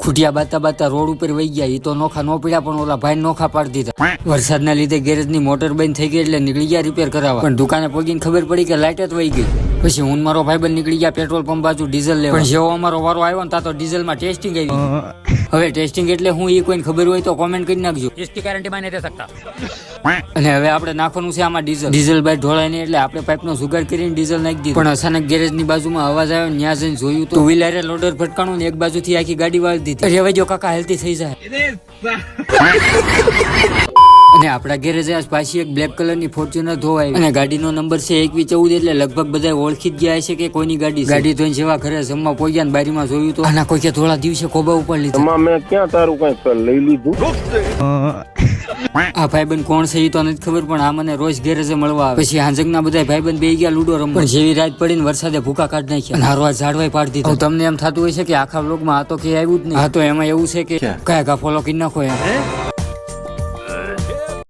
ખૂટિયા બાતા બાતા road ઉપર વહી ગયા. એ તો નોખા નો પડ્યા પણ ઓલા ભાઈ નોખા પાડી દીધા. વરસાદના લીધે ગેરેજની મોટર બંધ થઈ ગઈ એટલે નીકળી ગયા રિપેર કરાવવા. પણ દુકાને પગીને ખબર પડી કે લાઇટ જ વહી ગઈ. પછી હું મારો ભાઈબંધ નીકળી ગયા પેટ્રોલ પંપ બાજુ ડીઝલ લેવા. પણ જેવો અમારો વારો આવ્યો ને તો ડીઝલમાં ટેસ્ટિંગ આવી. હવે ટેસ્ટિંગ એટલે હું એ કોઈને ખબર હોય તો કોમેન્ટ કરી નાખજો. इसकी गारंटी मैं नहीं दे सकता. અને હવે આપણે નાખવાનું છે આમાં ડીઝલ બાય ઢોળાય નહીં એટલે આપણે પાઇપનો જુગાડ કરીને ડીઝલ નાખી દીધું. પણ અચાનક ગેરેજની બાજુમાં અવાજ આવ્યો. ત્યાં જઈને જોયું તો ટુ વ્હીલરે લોડર ફટકાણું ને એક બાજુથી આખી ગાડી વાળી દીધી. રેવાઈ જો કાકા હેલ્થી થઈ જાય. અને આપણા ગેરેજે આજ પાછી એક બ્લેક કલરની ફોર્ચ્યુનર ધોવાઈ અને ગાડીનો નંબર છે 2114 એટલે લગભગ બધા ઓળખી જ ગયા છે કે કોઈની ગાડી ધોઈને જેવા ઘરે જમવા પહોંચ્યા ને બારીમાં જોયું તો આના કોઈ થોડા દિવસે ખોબા ઉપર લીધા. મેં ક્યાં તારું કઈ લઈ લીધું. આ ભાઈબંધ કોણ છે એ તો નથી ખબર પણ આ મને રોજ ગેરેજે મળવા આવે. પછી હાંજકના બધા ભાઈબંધ બેહી ગયા લૂડો રમવા. પણ જેવી રાત પડીને વરસાદે ભૂકા કાઢી નાખ્યા અને હારવા ઝાડવાય પાડી દીધા. તમને એમ થતું હોય છે કે આખા વ્લોગમાં આ તો કે આવ્યું જ નહીં. હા તો એમાં એવું છે કે કયા ફોલો કરી નાખો એમ.